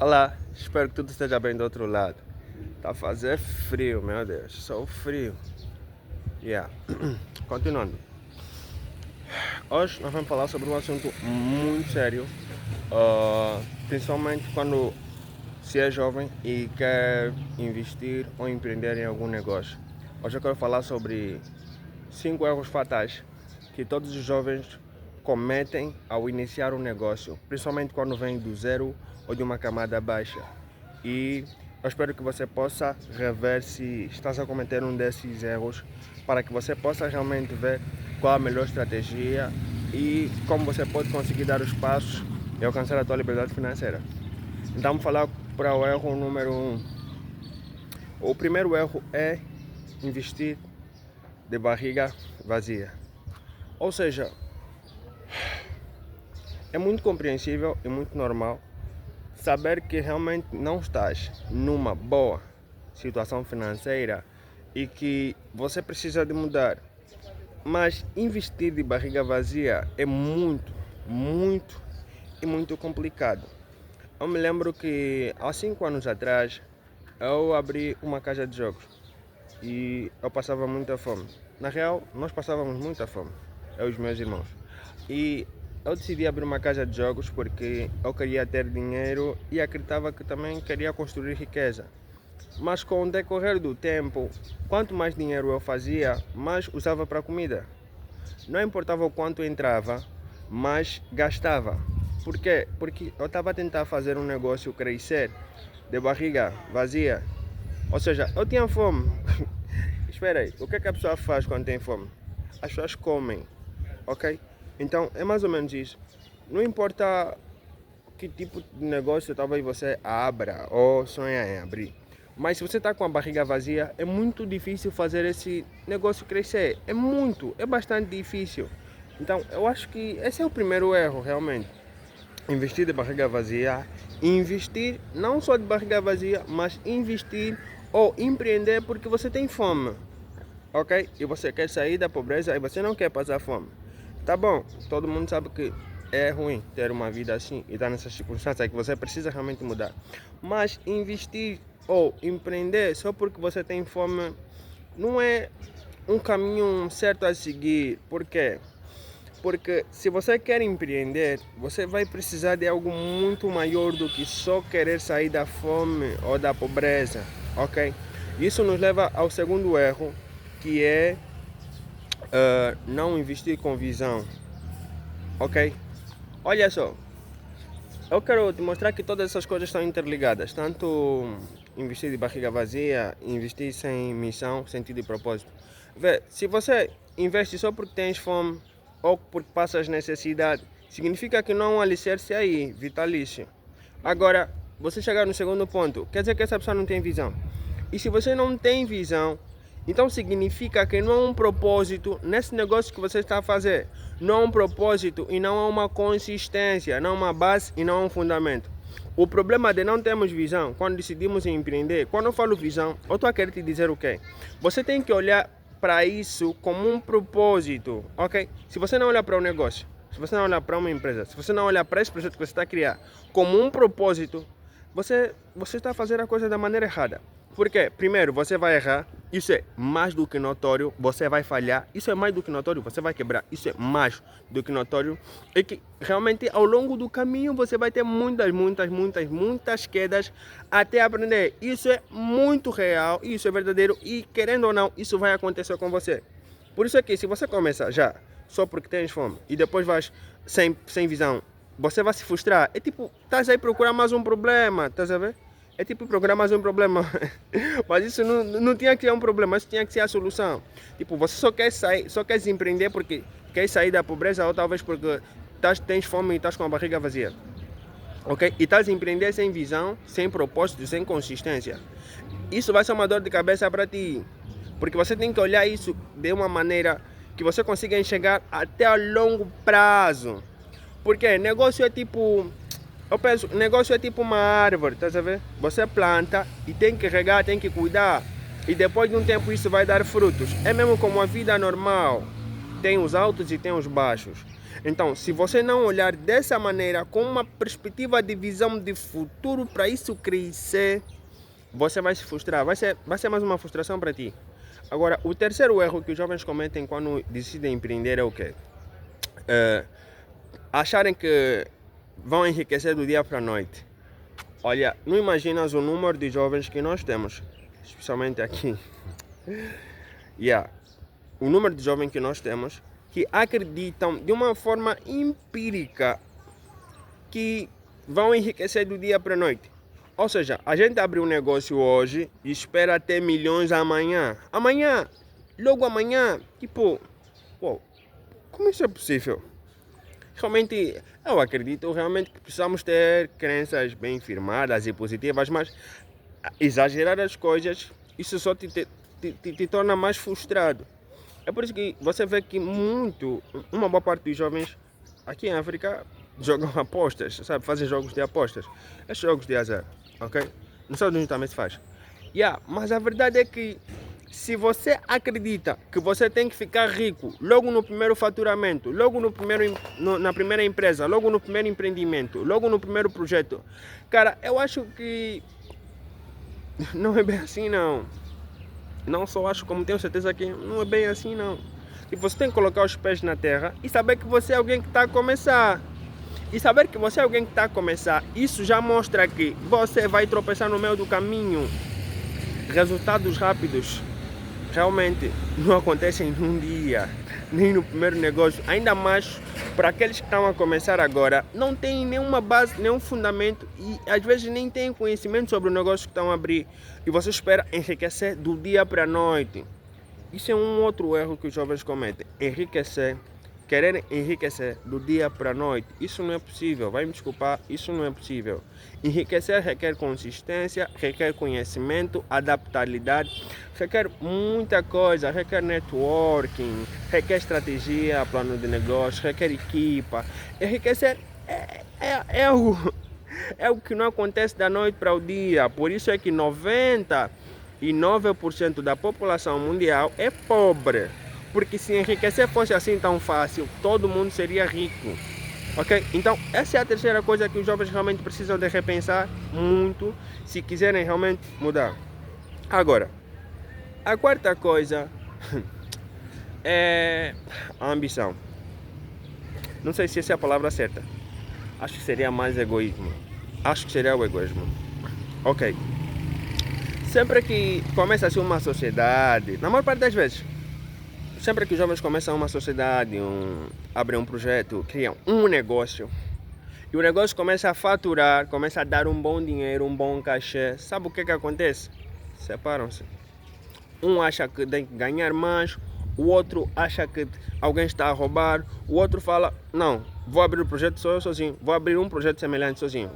Olá, espero que tudo esteja bem do outro lado. Tá a fazer frio, meu Deus, só o frio. Yeah. Continuando. Hoje nós vamos falar sobre um assunto muito sério, principalmente quando se é jovem e quer investir ou empreender em algum negócio. Hoje eu quero falar sobre 5 erros fatais que todos os jovens cometem ao iniciar um negócio, principalmente quando vem do zero ou de uma camada baixa. E eu espero que você possa rever se estás a cometer um desses erros, para que você possa realmente ver qual a melhor estratégia e como você pode conseguir dar os passos e alcançar a tua liberdade financeira. Então vamos falar para o erro número 1. O primeiro erro é investir de barriga vazia. Ou seja, é muito compreensível e muito normal saber que realmente não estás numa boa situação financeira e que você precisa de mudar. Mas investir de barriga vazia é muito, muito e muito complicado. Eu me lembro que há 5 anos atrás eu abri uma casa de jogos e eu passava muita fome. Na real, nós passávamos muita fome, eu e os meus irmãos. E eu decidi abrir uma casa de jogos porque eu queria ter dinheiro e acreditava que também queria construir riqueza. Mas com o decorrer do tempo, quanto mais dinheiro eu fazia, mais usava para comida. Não importava o quanto entrava, mas gastava. Por quê? Porque eu estava a tentar fazer um negócio crescer de barriga vazia. Ou seja, eu tinha fome. Espera aí, o que é que a pessoa faz quando tem fome? As pessoas comem, ok? Então é mais ou menos isso. Não importa que tipo de negócio talvez você abra ou sonha em abrir. Mas se você está com a barriga vazia, é muito difícil fazer esse negócio crescer. É bastante difícil. Então eu acho que esse é o primeiro erro realmente. Investir de barriga vazia. Investir não só de barriga vazia, mas investir ou empreender porque você tem fome. Ok? E você quer sair da pobreza e você não quer passar fome. Tá bom, todo mundo sabe que é ruim ter uma vida assim e estar nessas circunstâncias que você precisa realmente mudar. Mas investir ou empreender só porque você tem fome não é um caminho certo a seguir. Por quê? Porque se você quer empreender, você vai precisar de algo muito maior do que só querer sair da fome ou da pobreza, ok? Isso nos leva ao segundo erro, que é não investir com visão, ok? Olha só, eu quero te mostrar que todas essas coisas estão interligadas, tanto investir de barriga vazia, investir sem missão, sentido e propósito. Vê, se você investe só porque tens fome ou porque passas necessidade, significa que não há um alicerce aí, vitalício. Agora, você chegar no segundo ponto, quer dizer que essa pessoa não tem visão. E se você não tem visão, então significa que não há um propósito nesse negócio que você está a fazer. Não há um propósito e não há uma consistência, não há uma base e não há um fundamento. O problema de não termos visão, quando decidimos empreender, quando eu falo visão, eu estou a querer te dizer o quê? Você tem que olhar para isso como um propósito, ok? Se você não olhar para o negócio, se você não olhar para uma empresa, se você não olhar para esse projeto que você está a criar como um propósito, você está a fazer a coisa da maneira errada. Por quê? Primeiro, você vai errar, isso é mais do que notório, você vai falhar, isso é mais do que notório, você vai quebrar, isso é mais do que notório. E que realmente ao longo do caminho você vai ter muitas quedas até aprender. Isso é muito real, isso é verdadeiro e querendo ou não, isso vai acontecer com você. Por isso é que se você começa já só porque tens fome e depois vais sem visão, você vai se frustrar. É tipo, estás aí procurar mais um problema, estás a ver? É tipo procurar mais um problema. Mas isso não tinha que ser um problema, isso tinha que ser a solução. Tipo, você só quer sair, só quer empreender porque quer sair da pobreza ou talvez porque tens fome e estás com a barriga vazia. Ok? E estás a empreender sem visão, sem propósito, sem consistência. Isso vai ser uma dor de cabeça para ti. Porque você tem que olhar isso de uma maneira que você consiga enxergar até a longo prazo. Porque negócio é tipo... Eu penso, negócio é tipo uma árvore, tá a ver? Você planta e tem que regar, tem que cuidar. E depois de um tempo isso vai dar frutos. É mesmo como a vida normal. Tem os altos e tem os baixos. Então, se você não olhar dessa maneira, com uma perspectiva de visão de futuro para isso crescer, você vai se frustrar. Vai ser mais uma frustração para ti. Agora, o terceiro erro que os jovens cometem quando decidem empreender é o quê? Acharem que vão enriquecer do dia para a noite. Olha, não imaginas o número de jovens que nós temos, especialmente aqui. O número de jovens que nós temos que acreditam de uma forma empírica que vão enriquecer do dia para a noite. Ou seja, a gente abre um negócio hoje e espera ter milhões amanhã. Logo amanhã, tipo, uau, como isso é possível? Realmente, eu acredito realmente que precisamos ter crenças bem firmadas e positivas, mas exagerar as coisas, isso só te torna mais frustrado. É por isso que você vê que uma boa parte dos jovens aqui em África jogam apostas, sabe? Fazem jogos de apostas. Esses jogos de azar, ok? Nos Estados Unidos também se faz. Mas a verdade é que se você acredita que você tem que ficar rico logo no primeiro faturamento, logo na primeira empresa, logo no primeiro empreendimento, logo no primeiro projeto, cara, eu acho que não é bem assim não. Não só acho, como tenho certeza que não é bem assim não. E você tem que colocar os pés na terra e saber que você é alguém que está a começar. E saber que você é alguém que está a começar, isso já mostra que você vai tropeçar no meio do caminho. Resultados rápidos realmente não acontecem num dia, nem no primeiro negócio. Ainda mais para aqueles que estão a começar agora, não tem nenhuma base, nenhum fundamento e às vezes nem tem conhecimento sobre o negócio que estão a abrir. E você espera enriquecer do dia para a noite. Isso é um outro erro que os jovens cometem. Querer enriquecer do dia para a noite. Isso não é possível, vai me desculpar, isso não é possível. Enriquecer requer consistência, requer conhecimento, adaptabilidade, requer muita coisa, requer networking, requer estratégia, plano de negócio, requer equipa. Enriquecer é algo que não acontece da noite para o dia, por isso é que 99% da população mundial é pobre. Porque se enriquecer fosse assim tão fácil, todo mundo seria rico. Ok? Então, essa é a terceira coisa que os jovens realmente precisam de repensar muito se quiserem realmente mudar. Agora, a quarta coisa é a ambição. Não sei se essa é a palavra certa. Acho que seria mais egoísmo. Acho que seria o egoísmo. Ok. Sempre que começa-se uma sociedade, na maior parte das vezes, sempre que os jovens começam uma sociedade, abrem um projeto, criam um negócio, e o negócio começa a faturar, começa a dar um bom dinheiro, um bom cachê, sabe o que acontece? Separam-se. Um acha que tem que ganhar mais, o outro acha que alguém está a roubar, o outro fala, não, vou abrir o projeto só eu sozinho, vou abrir um projeto semelhante sozinho,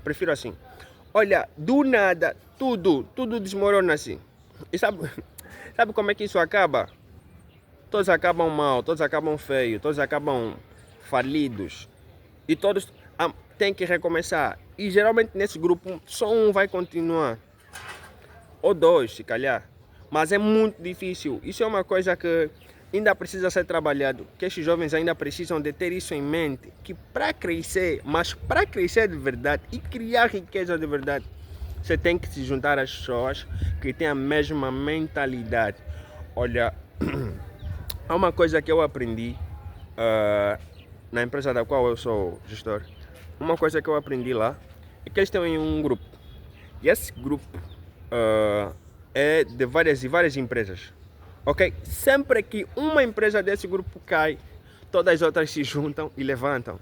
prefiro assim. Olha, do nada, tudo desmorona assim. E sabe como é que isso acaba? Todos acabam mal, todos acabam feio, todos acabam falidos. E todos têm que recomeçar. E geralmente nesse grupo só um vai continuar. Ou dois, se calhar. Mas é muito difícil. Isso é uma coisa que ainda precisa ser trabalhado. Que estes jovens ainda precisam de ter isso em mente. Que para crescer, mas para crescer de verdade e criar riqueza de verdade, você tem que se juntar às pessoas que têm a mesma mentalidade. Olha, há uma coisa que eu aprendi na empresa da qual eu sou gestor. Uma coisa que eu aprendi lá é que eles têm um grupo. E esse grupo é de várias empresas. Ok? Sempre que uma empresa desse grupo cai, todas as outras se juntam e levantam.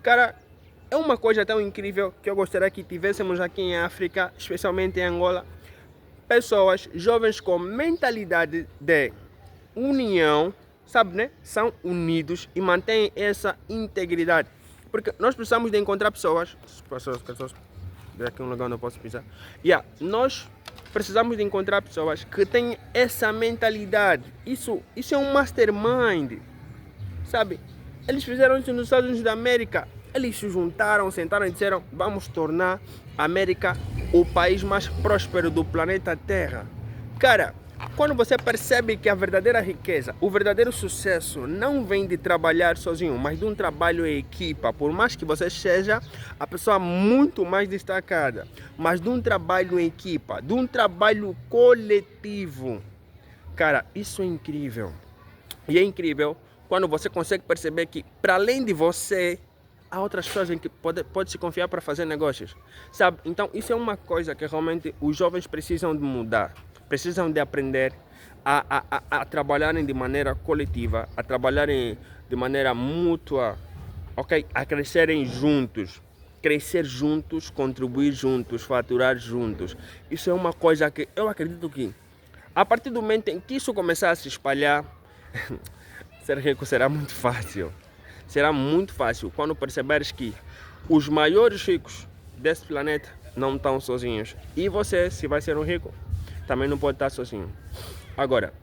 Cara, é uma coisa tão incrível que eu gostaria que tivéssemos aqui em África, especialmente em Angola, pessoas jovens com mentalidade de união, sabe, né? São unidos e mantêm essa integridade. Porque nós precisamos de encontrar pessoas aqui um lugar onde eu posso pisar. Nós precisamos de encontrar pessoas que têm essa mentalidade. Isso é um mastermind, sabe? Eles fizeram isso nos Estados Unidos da América. Eles se juntaram, sentaram e disseram: vamos tornar a América o país mais próspero do planeta Terra. Cara, Quando você percebe que a verdadeira riqueza, o verdadeiro sucesso não vem de trabalhar sozinho, mas de um trabalho em equipa, por mais que você seja a pessoa muito mais destacada, mas de um trabalho em equipa, de um trabalho coletivo. Cara, isso é incrível. E é incrível quando você consegue perceber que, para além de você, há outras pessoas em que pode se confiar para fazer negócios, sabe? Então, isso é uma coisa que realmente os jovens precisam de mudar. Precisam de aprender a trabalharem de maneira coletiva, a trabalharem de maneira mútua, ok? A crescerem juntos. Crescer juntos, contribuir juntos, faturar juntos. Isso é uma coisa que eu acredito que, a partir do momento em que isso começar a se espalhar, ser rico será muito fácil. Será muito fácil quando perceberes que os maiores ricos desse planeta não estão sozinhos. E você, se vai ser um rico, também não pode estar sozinho. Agora,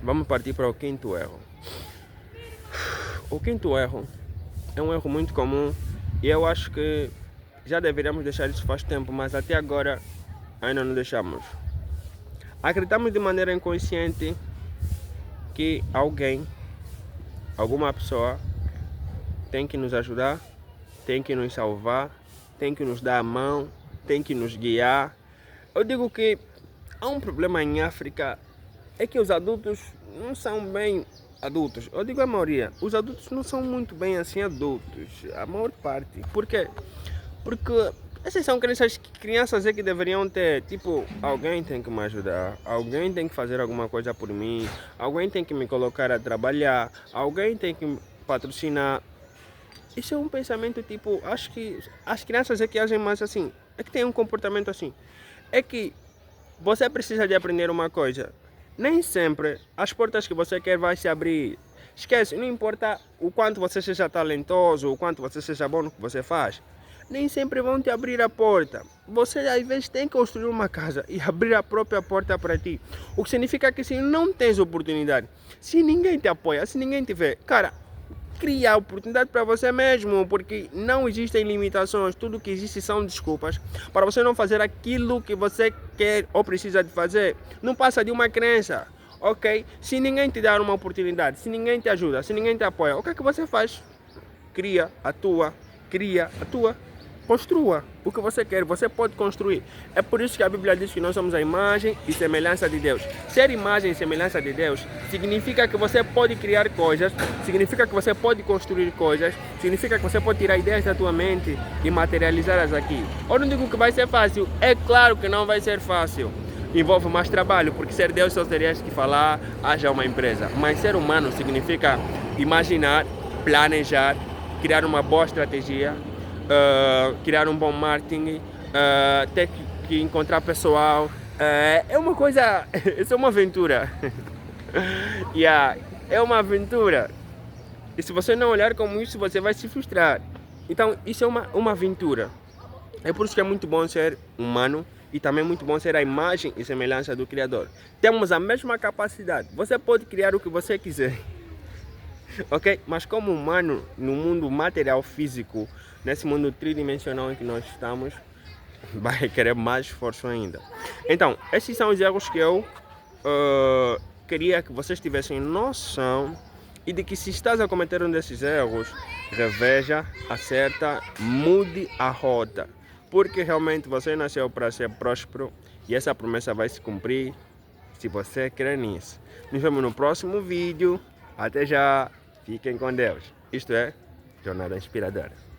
vamos partir para o quinto erro. O quinto erro é um erro muito comum e eu acho que já deveríamos deixar isso faz tempo, mas até agora ainda não deixamos. Acreditamos de maneira inconsciente que alguém, alguma pessoa, tem que nos ajudar, tem que nos salvar, tem que nos dar a mão, tem que nos guiar. Eu digo que há um problema em África, é que os adultos não são bem adultos. Eu digo a maioria, os adultos não são muito bem assim adultos, a maior parte. Por quê? Porque essas são crianças que deveriam ter, tipo, alguém tem que me ajudar, alguém tem que fazer alguma coisa por mim, alguém tem que me colocar a trabalhar, alguém tem que me patrocinar. Isso é um pensamento tipo, acho que as crianças que agem mais assim, é que têm um comportamento assim. É que você precisa de aprender uma coisa. Nem sempre as portas que você quer vai se abrir. Esquece, não importa o quanto você seja talentoso, o quanto você seja bom no que você faz. Nem sempre vão te abrir a porta. Você às vezes tem que construir uma casa e abrir a própria porta para ti. O que significa que se não tens oportunidade, se ninguém te apoia, se ninguém te vê, cara, cria oportunidade para você mesmo, porque não existem limitações, tudo que existe são desculpas para você não fazer aquilo que você quer ou precisa de fazer. Não passa de uma crença, ok? Se ninguém te dá uma oportunidade, se ninguém te ajuda, se ninguém te apoia, o que é que você faz? Cria a tua, construa o que você quer, você pode construir. É por isso que a Bíblia diz que nós somos a imagem e semelhança de Deus. Ser imagem e semelhança de Deus significa que você pode criar coisas, significa que você pode construir coisas, significa que você pode tirar ideias da tua mente e materializá-las aqui. Eu não digo que vai ser fácil, é claro que não vai ser fácil. Envolve mais trabalho, porque ser Deus só terias que falar, haja uma empresa. Mas ser humano significa imaginar, planejar, criar uma boa estratégia, criar um bom marketing, ter que encontrar pessoal. É uma coisa, isso é uma aventura. É uma aventura. E se você não olhar como isso, você vai se frustrar. Então, isso é uma aventura. É por isso que é muito bom ser humano e também é muito bom ser a imagem e semelhança do Criador. Temos a mesma capacidade. Você pode criar o que você quiser. Ok? Mas como humano, no mundo material físico, nesse mundo tridimensional em que nós estamos, vai requerer mais esforço ainda. Então, esses são os erros que eu queria que vocês tivessem noção e de que se estás a cometer um desses erros, reveja, acerta, mude a rota. Porque realmente você nasceu para ser próspero e essa promessa vai se cumprir se você crer nisso. Nos vemos no próximo vídeo. Até já. Fiquem com Deus. Isto é Jornada Inspiradora.